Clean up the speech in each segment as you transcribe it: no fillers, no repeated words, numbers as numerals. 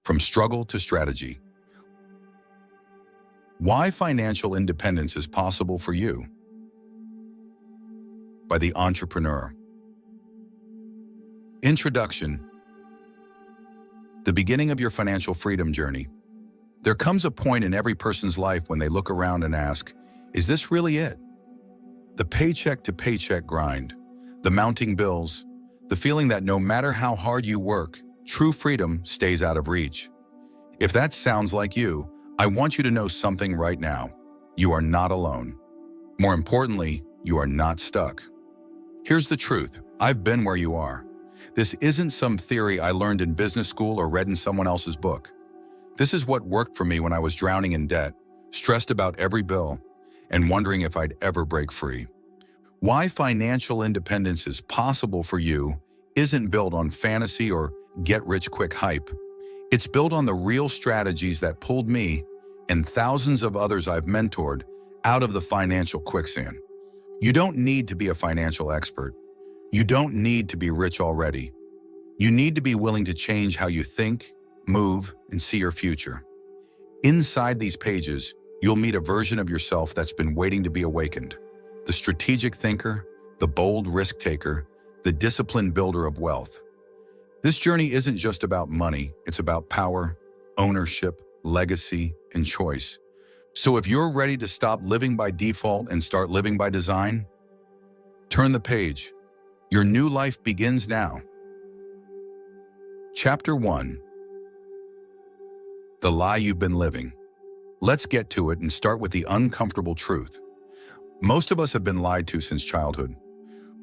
From struggle to strategy. Why financial independence is possible for you. By the entrepreneur. Introduction. The beginning of your financial freedom journey. There comes a point in every person's life when they look around and ask, is this really it? The paycheck to paycheck grind, the mounting bills, the feeling that no matter how hard you work, true freedom stays out of reach. If that sounds like you, I want you to know something right now. You are not alone. More importantly, you are not stuck. Here's the truth. I've been where you are. This isn't some theory I learned in business school or read in someone else's book. This is what worked for me when I was drowning in debt, stressed about every bill, and wondering if I'd ever break free. Why financial independence is possible for you isn't built on fantasy or get-rich-quick hype. It's built on the real strategies that pulled me and thousands of others I've mentored out of the financial quicksand. You don't need to be a financial expert. You don't need to be rich already. You need to be willing to change how you think, move, and see your future. Inside these pages, you'll meet a version of yourself that's been waiting to be awakened. The strategic thinker, the bold risk taker, the disciplined builder of wealth. This journey isn't just about money, it's about power, ownership, legacy, and choice. So if you're ready to stop living by default and start living by design, turn the page. Your new life begins now. Chapter 1. The lie you've been living. Let's get to it and start with the uncomfortable truth. Most of us have been lied to since childhood.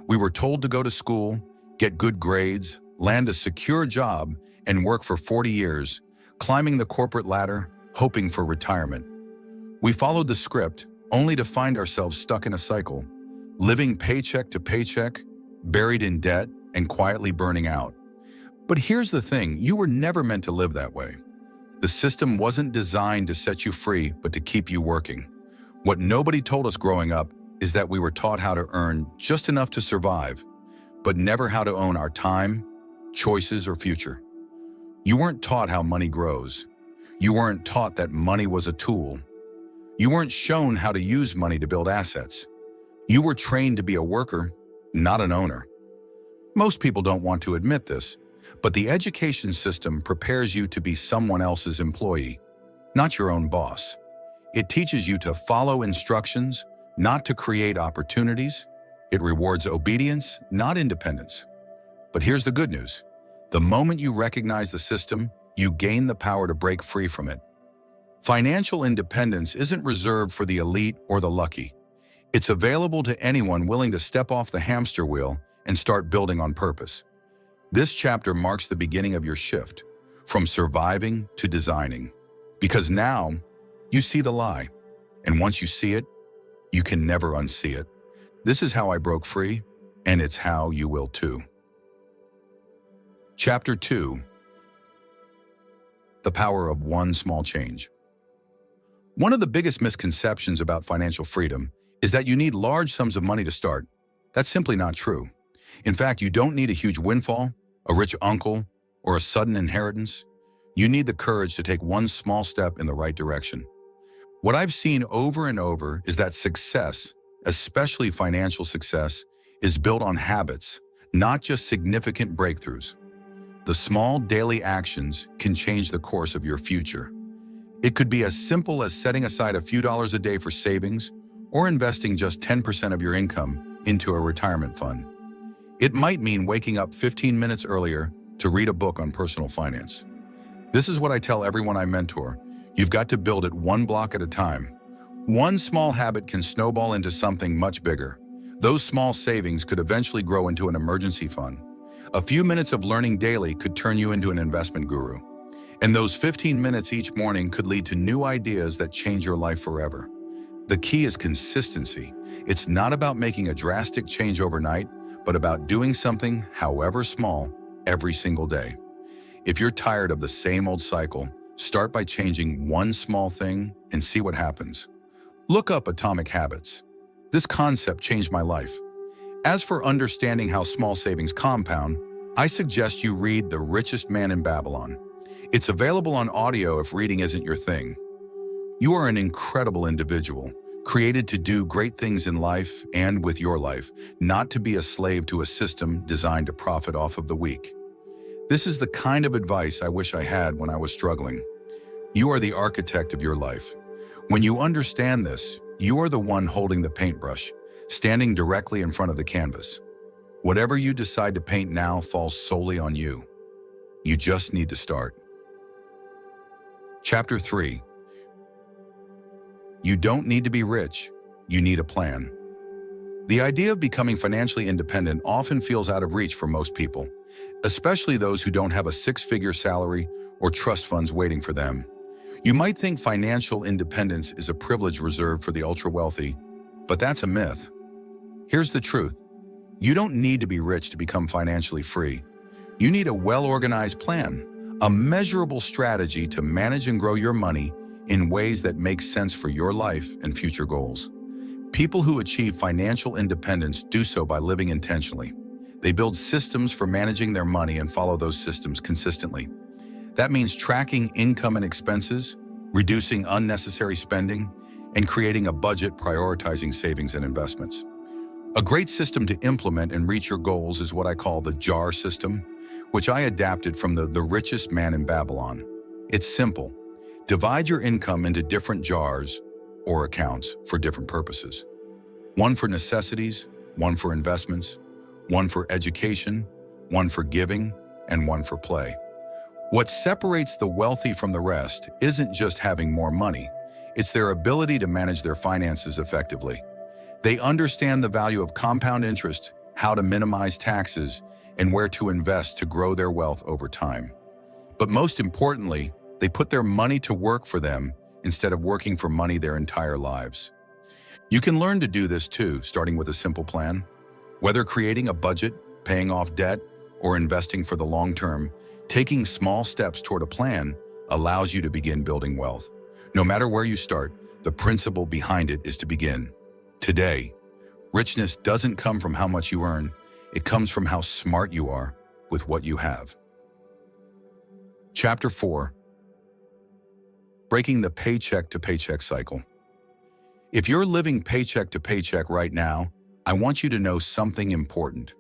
We were told to go to school, get good grades, land a secure job, and work for 40 years, climbing the corporate ladder, hoping for retirement. We followed the script, only to find ourselves stuck in a cycle, living paycheck to paycheck, buried in debt, and quietly burning out. But here's the thing, you were never meant to live that way. The system wasn't designed to set you free, but to keep you working. What nobody told us growing up is that we were taught how to earn just enough to survive, but never how to own our time, choices, or future. You weren't taught how money grows. You weren't taught that money was a tool. You weren't shown how to use money to build assets. You were trained to be a worker, not an owner. Most people don't want to admit this, but the education system prepares you to be someone else's employee, not your own boss. It teaches you to follow instructions, not to create opportunities. It rewards obedience, not independence. But here's the good news. The moment you recognize the system, you gain the power to break free from it. Financial independence isn't reserved for the elite or the lucky. It's available to anyone willing to step off the hamster wheel and start building on purpose. This chapter marks the beginning of your shift, from surviving to designing. Because now, you see the lie, and once you see it, you can never unsee it. This is how I broke free, and it's how you will too. Chapter 2. The power of one small change. One of the biggest misconceptions about financial freedom is that you need large sums of money to start. That's simply not true. In fact, you don't need a huge windfall, a rich uncle, or a sudden inheritance. You need the courage to take one small step in the right direction. What I've seen over and over is that success, especially financial success, is built on habits, not just significant breakthroughs. The small daily actions can change the course of your future. It could be as simple as setting aside a few dollars a day for savings or investing just 10% of your income into a retirement fund. It might mean waking up 15 minutes earlier to read a book on personal finance. This is what I tell everyone I mentor. You've got to build it one block at a time. One small habit can snowball into something much bigger. Those small savings could eventually grow into an emergency fund. A few minutes of learning daily could turn you into an investment guru. And those 15 minutes each morning could lead to new ideas that change your life forever. The key is consistency. It's not about making a drastic change overnight, but about doing something, however small, every single day. If you're tired of the same old cycle, start by changing one small thing and see what happens. Look up Atomic Habits. This concept changed my life. As for understanding how small savings compound, I suggest you read The Richest Man in Babylon. It's available on audio if reading isn't your thing. You are an incredible individual, created to do great things in life and with your life, not to be a slave to a system designed to profit off of the weak. This is the kind of advice I wish I had when I was struggling. You are the architect of your life. When you understand this, you are the one holding the paintbrush, standing directly in front of the canvas. Whatever you decide to paint now falls solely on you. You just need to start. Chapter 3. You don't need to be rich, you need a plan. The idea of becoming financially independent often feels out of reach for most people, especially those who don't have a six-figure salary or trust funds waiting for them. You might think financial independence is a privilege reserved for the ultra-wealthy, but that's a myth. Here's the truth. You don't need to be rich to become financially free. You need a well-organized plan, a measurable strategy to manage and grow your money in ways that make sense for your life and future goals. People who achieve financial independence do so by living intentionally. They build systems for managing their money and follow those systems consistently. That means tracking income and expenses, reducing unnecessary spending, and creating a budget prioritizing savings and investments. A great system to implement and reach your goals is what I call the JAR system, which I adapted from the Richest Man in Babylon. It's simple. Divide your income into different jars or accounts for different purposes. One for necessities, one for investments, one for education, one for giving, and one for play. What separates the wealthy from the rest isn't just having more money, it's their ability to manage their finances effectively. They understand the value of compound interest, how to minimize taxes, and where to invest to grow their wealth over time. But most importantly, they put their money to work for them instead of working for money their entire lives. You can learn to do this too, starting with a simple plan. Whether creating a budget, paying off debt, or investing for the long term, taking small steps toward a plan allows you to begin building wealth. No matter where you start, the principle behind it is to begin today. Richness doesn't come from how much you earn, it comes from how smart you are with what you have. Chapter 4. Breaking the paycheck to paycheck cycle. If you're living paycheck to paycheck right now, I want you to know something important.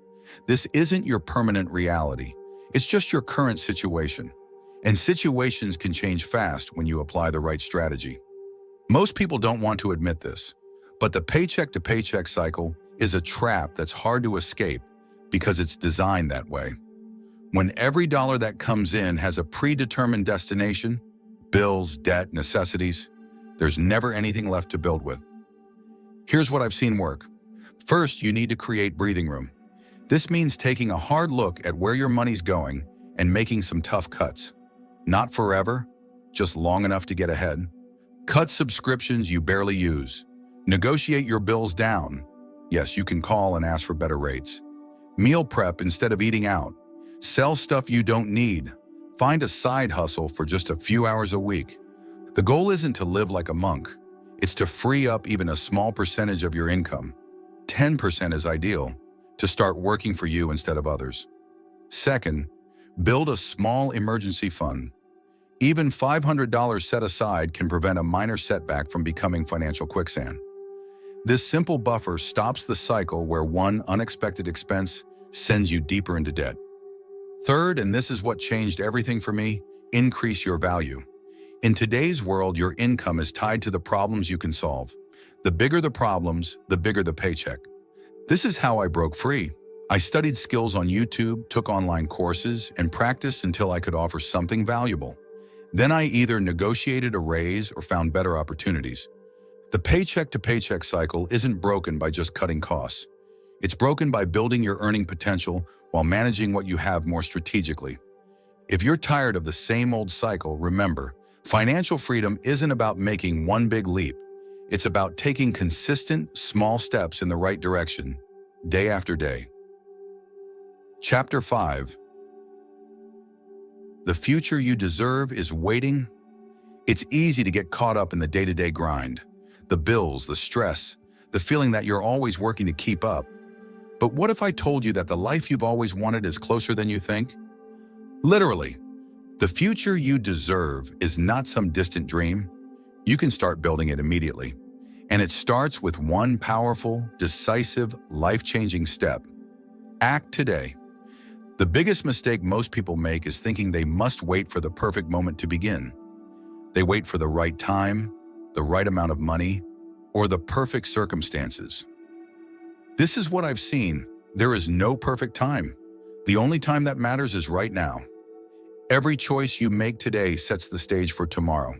This isn't your permanent reality. It's just your current situation. And situations can change fast when you apply the right strategy. Most people don't want to admit this, but the paycheck to paycheck cycle is a trap that's hard to escape because it's designed that way. When every dollar that comes in has a predetermined destination, bills, debt, necessities, there's never anything left to build with. Here's what I've seen work. First, you need to create breathing room. This means taking a hard look at where your money's going and making some tough cuts. Not forever, just long enough to get ahead. Cut subscriptions you barely use. Negotiate your bills down. Yes, you can call and ask for better rates. Meal prep instead of eating out. Sell stuff you don't need. Find a side hustle for just a few hours a week. The goal isn't to live like a monk. It's to free up even a small percentage of your income. 10% is ideal, to start working for you instead of others. Second, build a small emergency fund. Even $500 set aside can prevent a minor setback from becoming financial quicksand. This simple buffer stops the cycle where one unexpected expense sends you deeper into debt. Third, and this is what changed everything for me, increase your value. In today's world, your income is tied to the problems you can solve. The bigger the problems, the bigger the paycheck. This is how I broke free. I studied skills on YouTube, took online courses, and practiced until I could offer something valuable. Then I either negotiated a raise or found better opportunities. The paycheck to paycheck cycle isn't broken by just cutting costs. It's broken by building your earning potential while managing what you have more strategically. If you're tired of the same old cycle, remember, financial freedom isn't about making one big leap. It's about taking consistent, small steps in the right direction, day after day. Chapter 5. The future you deserve is waiting. It's easy to get caught up in the day-to-day grind, the bills, the stress, the feeling that you're always working to keep up. But what if I told you that the life you've always wanted is closer than you think? Literally, The future you deserve is not some distant dream. You can start building it immediately. And it starts with one powerful, decisive, life-changing step. Act today. The biggest mistake most people make is thinking they must wait for the perfect moment to begin. They wait for the right time, the right amount of money, or the perfect circumstances. This is what I've seen. There is no perfect time. The only time that matters is right now. Every choice you make today sets the stage for tomorrow.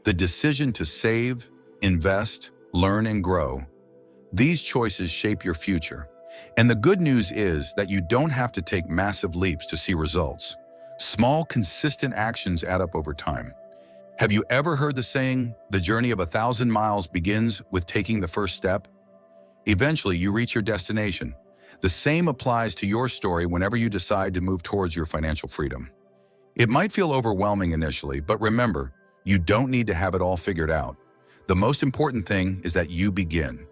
The decision to save, invest, learn, and grow. These choices shape your future. And the good news is that you don't have to take massive leaps to see results. Small, consistent actions add up over time. Have you ever heard the saying, the journey of 1,000 miles begins with taking the first step? Eventually, you reach your destination. The same applies to your story whenever you decide to move towards your financial freedom. It might feel overwhelming initially, but remember, you don't need to have it all figured out. The most important thing is that you begin.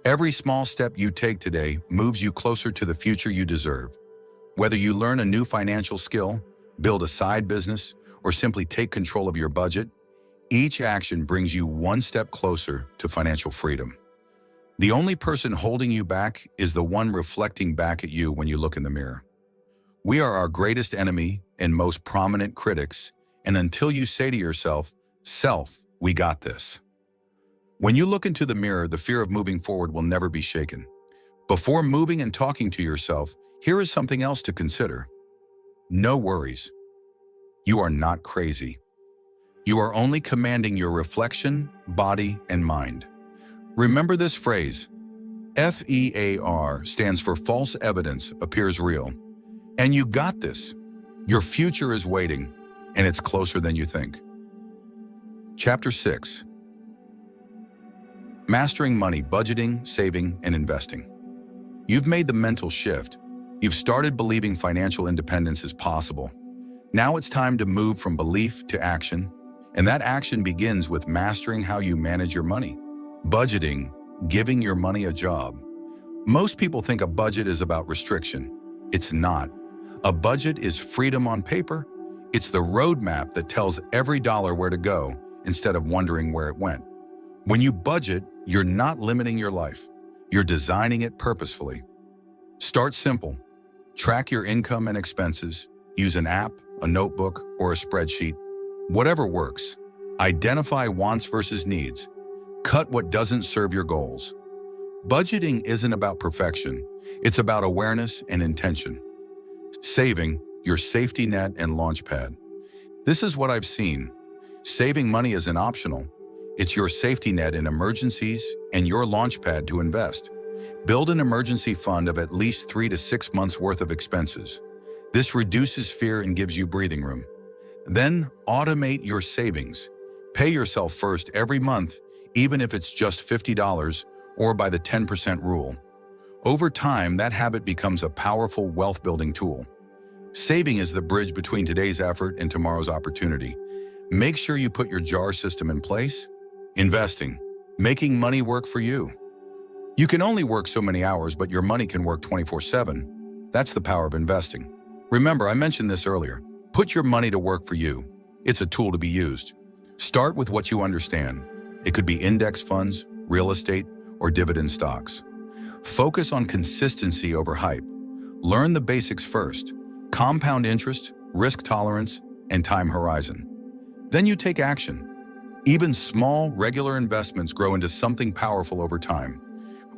Every small step you take today moves you closer to the future you deserve. Whether you learn a new financial skill, build a side business, or simply take control of your budget, each action brings you one step closer to financial freedom. The only person holding you back is the one reflecting back at you when you look in the mirror. We are our greatest enemy and most prominent critics, and until you say to yourself, "Self, we got this." When you look into the mirror, the fear of moving forward will never be shaken. Before moving and talking to yourself, here is something else to consider. No worries. You are not crazy. You are only commanding your reflection, body, and mind. Remember this phrase, FEAR stands for false evidence appears real. And you got this. Your future is waiting, and it's closer than you think. Chapter 6. Mastering money, budgeting, saving, and investing. You've made the mental shift. You've started believing financial independence is possible. Now it's time to move from belief to action, and that action begins with mastering how you manage your money. Budgeting, giving your money a job. Most people think a budget is about restriction. It's not. A budget is freedom on paper. It's the roadmap that tells every dollar where to go instead of wondering where it went. When you budget, you're not limiting your life. You're designing it purposefully. Start simple. Track your income and expenses. Use an app, a notebook, or a spreadsheet. Whatever works. Identify wants versus needs. Cut what doesn't serve your goals. Budgeting isn't about perfection. It's about awareness and intention. Saving, your safety net and launchpad. This is what I've seen. Saving money isn't optional. It's your safety net in emergencies and your launchpad to invest. Build an emergency fund of at least 3 to 6 months worth of expenses. This reduces fear and gives you breathing room. Then automate your savings. Pay yourself first every month, even if it's just $50 or by the 10% rule. Over time, that habit becomes a powerful wealth-building tool. Saving is the bridge between today's effort and tomorrow's opportunity. Make sure you put your JAR system in place. Investing, making money work for you. You can only work so many hours, but your money can work 24/7. That's the power of investing. Remember, I mentioned this earlier. Put your money to work for you. It's a tool to be used. Start with what you understand. It could be index funds, real estate, or dividend stocks. Focus on consistency over hype. Learn the basics first. Compound interest, risk tolerance, and time horizon. Then you take action. Even small, regular investments grow into something powerful over time.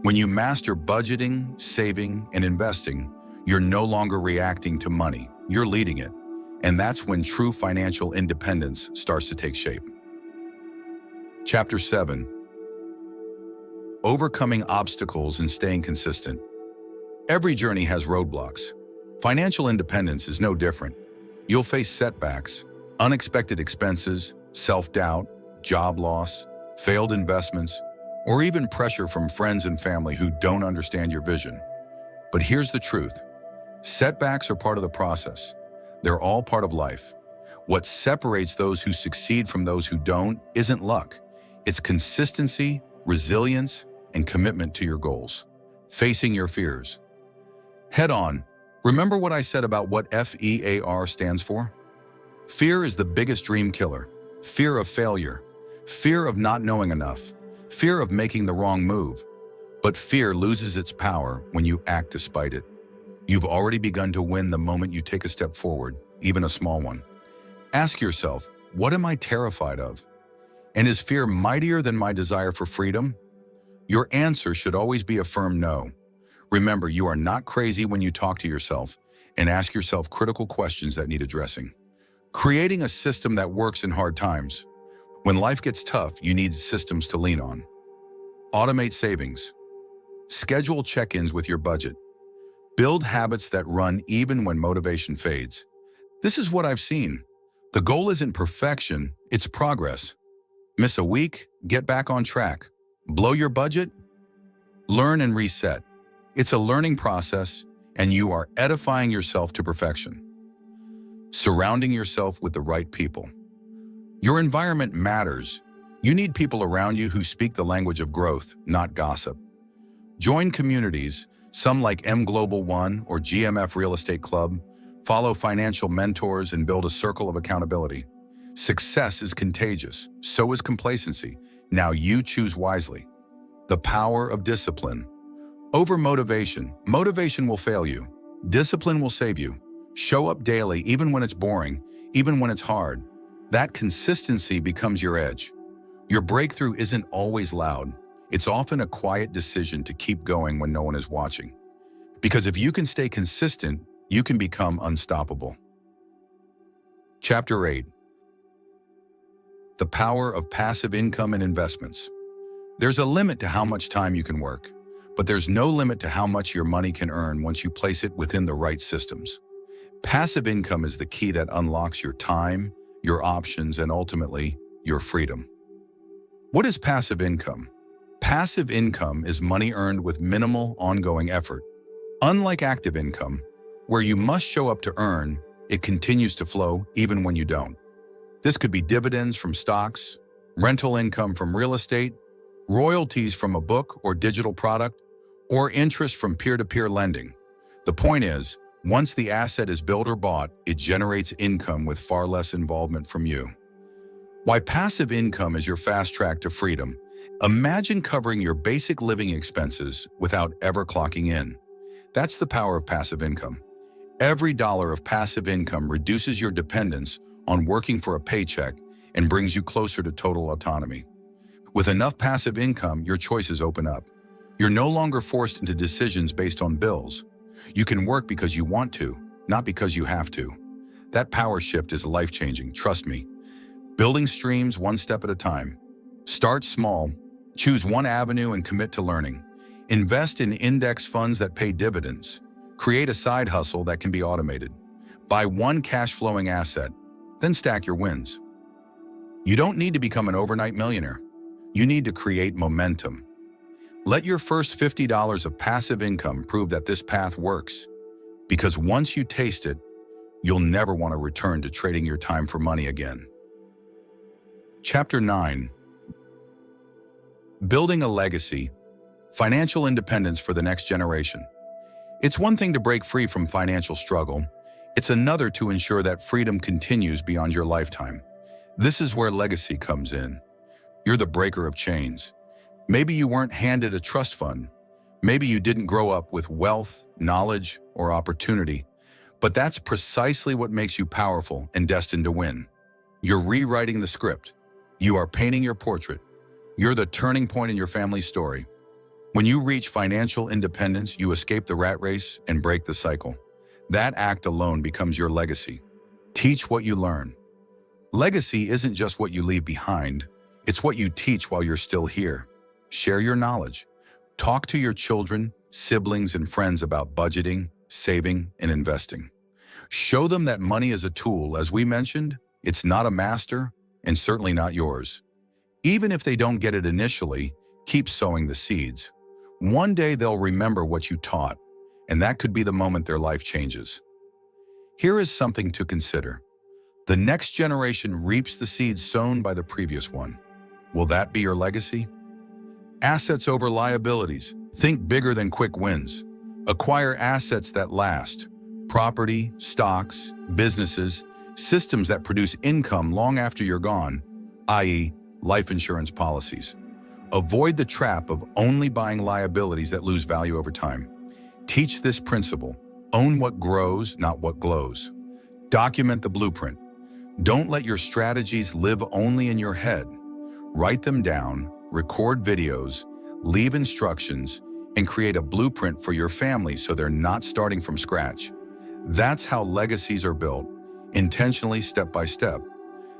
When you master budgeting, saving, and investing, you're no longer reacting to money. You're leading it. And that's when true financial independence starts to take shape. Chapter 7. Overcoming obstacles and staying consistent. Every journey has roadblocks. Financial independence is no different. You'll face setbacks, unexpected expenses, self-doubt, job loss, failed investments, or even pressure from friends and family who don't understand your vision. But here's the truth. Setbacks are part of the process. They're all part of life. What separates those who succeed from those who don't isn't luck. It's consistency, resilience, and commitment to your goals. Facing your fears. Head on. Remember what I said about what FEAR stands for? Fear is the biggest dream killer. Fear of failure, fear of not knowing enough, fear of making the wrong move. But fear loses its power when you act despite it. You've already begun to win the moment you take a step forward, even a small one. Ask yourself, what am I terrified of? And is fear mightier than my desire for freedom? Your answer should always be a firm no. Remember, you are not crazy when you talk to yourself, and ask yourself critical questions that need addressing. Creating a system that works in hard times. When life gets tough, you need systems to lean on. Automate savings. Schedule check-ins with your budget. Build habits that run even when motivation fades. This is what I've seen. The goal isn't perfection, it's progress. Miss a week, get back on track. Blow your budget? Learn and reset. It's a learning process, and you are edifying yourself to perfection. Surrounding yourself with the right people. Your environment matters. You need people around you who speak the language of growth, not gossip. Join communities, some like M Global One or GMF Real Estate Club. Follow financial mentors and build a circle of accountability. Success is contagious, so is complacency. Now you choose wisely. The power of discipline. Over motivation. Motivation will fail you. Discipline will save you. Show up daily, even when it's boring, even when it's hard. That consistency becomes your edge. Your breakthrough isn't always loud. It's often a quiet decision to keep going when no one is watching. Because if you can stay consistent, you can become unstoppable. Chapter 8. The power of passive income and investments. There's a limit to how much time you can work, but there's no limit to how much your money can earn once you place it within the right systems. Passive income is the key that unlocks your time, your options, and ultimately, your freedom. What is passive income? Passive income is money earned with minimal ongoing effort. Unlike active income, where you must show up to earn, it continues to flow even when you don't. This could be dividends from stocks, rental income from real estate, royalties from a book or digital product, or interest from peer-to-peer lending. The point is, once the asset is built or bought, it generates income with far less involvement from you. Why passive income is your fast track to freedom. Imagine covering your basic living expenses without ever clocking in. That's the power of passive income. Every dollar of passive income reduces your dependence on working for a paycheck and brings you closer to total autonomy. With enough passive income, your choices open up. You're no longer forced into decisions based on bills. You can work because you want to, not because you have to. That power shift is life-changing, trust me. Building streams one step at a time. Start small, choose one avenue and commit to learning. Invest in index funds that pay dividends. Create a side hustle that can be automated. Buy one cash-flowing asset, then stack your wins. You don't need to become an overnight millionaire. You need to create momentum. Let your first $50 of passive income prove that this path works. Because once you taste it, you'll never want to return to trading your time for money again. Chapter 9. Building a legacy. Financial independence for the next generation. It's one thing to break free from financial struggle. It's another to ensure that freedom continues beyond your lifetime. This is where legacy comes in. You're the breaker of chains. Maybe you weren't handed a trust fund. Maybe you didn't grow up with wealth, knowledge, or opportunity. But that's precisely what makes you powerful and destined to win. You're rewriting the script. You are painting your portrait. You're the turning point in your family's story. When you reach financial independence, you escape the rat race and break the cycle. That act alone becomes your legacy. Teach what you learn. Legacy isn't just what you leave behind. It's what you teach while you're still here. Share your knowledge. Talk to your children, siblings, and friends about budgeting, saving, and investing. Show them that money is a tool. As we mentioned, it's not a master and certainly not yours. Even if they don't get it initially, keep sowing the seeds. One day they'll remember what you taught, and that could be the moment their life changes. Here is something to consider. The next generation reaps the seeds sown by the previous one. Will that be your legacy? Assets over liabilities. Think bigger than quick wins. Acquire assets that last. Property, stocks, businesses, systems that produce income long after you're gone, i.e., life insurance policies. Avoid the trap of only buying liabilities that lose value over time. Teach this principle: own what grows, not what glows. Document the blueprint. Don't let your strategies live only in your head. Write them down, record videos, leave instructions, and create a blueprint for your family so they're not starting from scratch. That's how legacies are built, intentionally, step by step.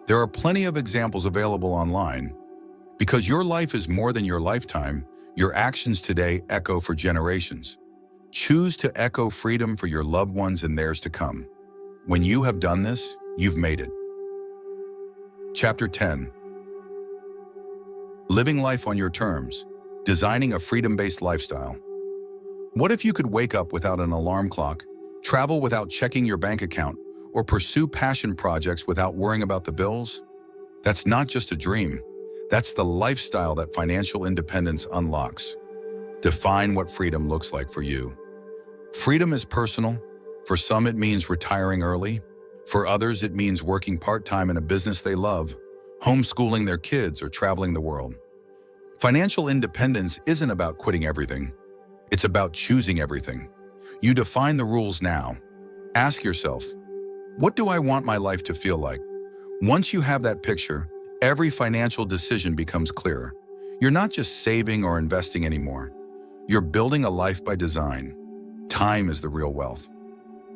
There are plenty of examples available online. Because your life is more than your lifetime, your actions today echo for generations. Choose to echo freedom for your loved ones and theirs to come. When you have done this, you've made it. Chapter 10. Living life on your terms. Designing a freedom-based lifestyle. What if you could wake up without an alarm clock, travel without checking your bank account, or pursue passion projects without worrying about the bills? That's not just a dream. That's the lifestyle that financial independence unlocks. Define what freedom looks like for you. Freedom is personal. For some, it means retiring early. For others, it means working part-time in a business they love, homeschooling their kids, or traveling the world. Financial independence isn't about quitting everything. It's about choosing everything. You define the rules now. Ask yourself, what do I want my life to feel like? Once you have that picture, every financial decision becomes clearer. You're not just saving or investing anymore. You're building a life by design. Time is the real wealth.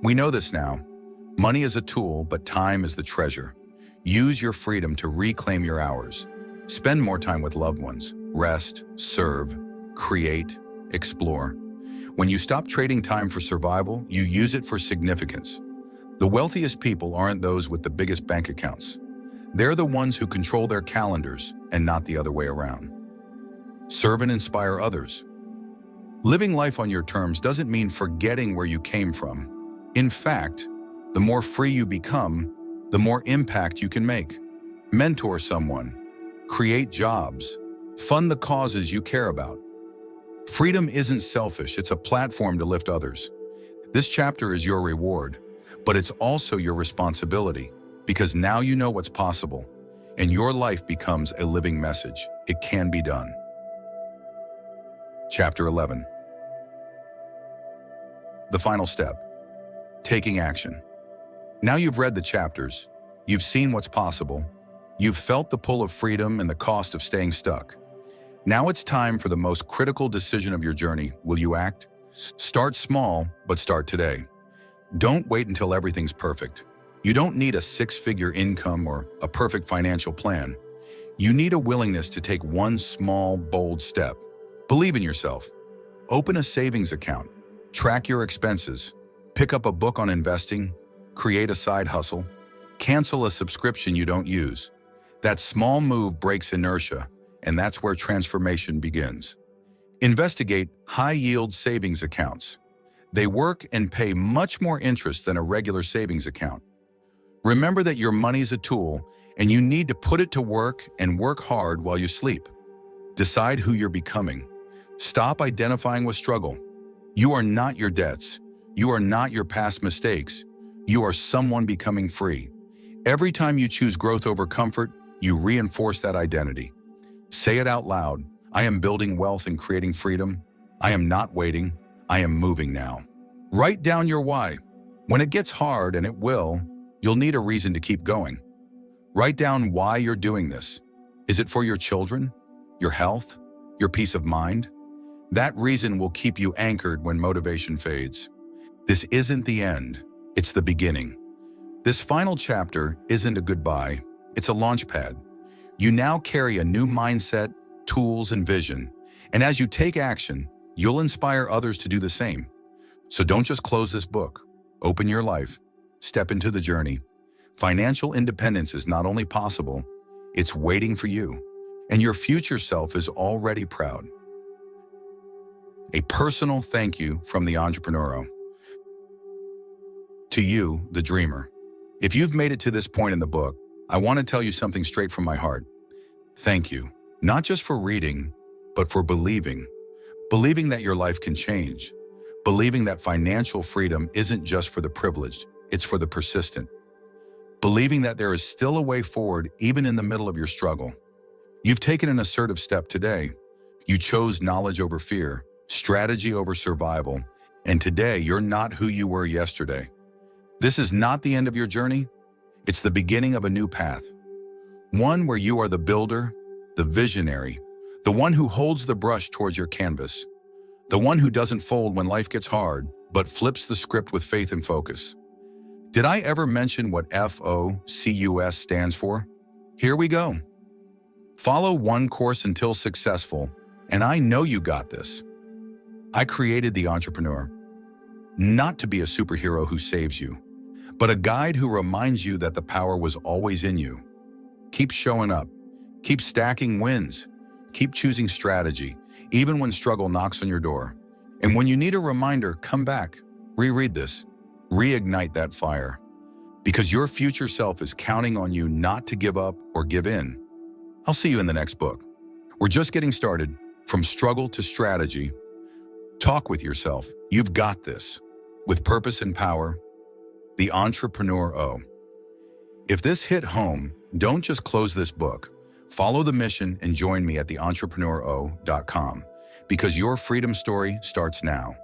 We know this now. Money is a tool, but time is the treasure. Use your freedom to reclaim your hours. Spend more time with loved ones. Rest, serve, create, explore. When you stop trading time for survival, you use it for significance. The wealthiest people aren't those with the biggest bank accounts. They're the ones who control their calendars and not the other way around. Serve and inspire others. Living life on your terms doesn't mean forgetting where you came from. In fact, the more free you become, the more impact you can make. Mentor someone, create jobs, fund the causes you care about. Freedom isn't selfish, it's a platform to lift others. This chapter is your reward, but it's also your responsibility, because now you know what's possible, and your life becomes a living message. It can be done. Chapter 11. The final step: taking action. Now you've read the chapters, you've seen what's possible, you've felt the pull of freedom and the cost of staying stuck. Now it's time for the most critical decision of your journey. Will you act? Start small, but start today. Don't wait until everything's perfect. You don't need a six-figure income or a perfect financial plan. You need a willingness to take one small, bold step. Believe in yourself. Open a savings account. Track your expenses. Pick up a book on investing. Create a side hustle. Cancel a subscription you don't use. That small move breaks inertia, and that's where transformation begins. Investigate high-yield savings accounts. They work and pay much more interest than a regular savings account. Remember that your money's a tool, and you need to put it to work and work hard while you sleep. Decide who you're becoming. Stop identifying with struggle. You are not your debts. You are not your past mistakes. You are someone becoming free. Every time you choose growth over comfort, you reinforce that identity. Say it out loud. I am building wealth and creating freedom. I am not waiting. I am moving now. Write down your why. When it gets hard, and it will, you'll need a reason to keep going. Write down why you're doing this. Is it for your children, your health, your peace of mind? That reason will keep you anchored when motivation fades. This isn't the end. It's the beginning. This final chapter isn't a goodbye. It's a launch pad. You now carry a new mindset, tools, and vision. And as you take action, you'll inspire others to do the same. So don't just close this book. Open your life. Step into the journey. Financial independence is not only possible, it's waiting for you. And your future self is already proud. A personal thank you from the EntrepreneurO. To you, the dreamer. If you've made it to this point in the book, I want to tell you something straight from my heart. Thank you. Not just for reading, but for believing. Believing that your life can change. Believing that financial freedom isn't just for the privileged, it's for the persistent. believing that there is still a way forward even in the middle of your struggle. You've taken an assertive step today. You chose knowledge over fear, strategy over survival, and today you're not who you were yesterday. This is not the end of your journey. It's the beginning of a new path. One where you are the builder, the visionary, the one who holds the brush towards your canvas, the one who doesn't fold when life gets hard, but flips the script with faith and focus. Did I ever mention what FOCUS stands for? Here we go. Follow one course until successful, and I know you got this. I created the Entrepreneur, not to be a superhero who saves you, but a guide who reminds you that the power was always in you. Keep showing up, keep stacking wins, keep choosing strategy, even when struggle knocks on your door. And when you need a reminder, come back, reread this, reignite that fire, because your future self is counting on you not to give up or give in. I'll see you in the next book. We're just getting started, from struggle to strategy. Talk with yourself. You've got this. With purpose and power, the EntrepreneurO. If this hit home, don't just close this book. Follow the mission and join me at theentrepreneuro.com, because your freedom story starts now.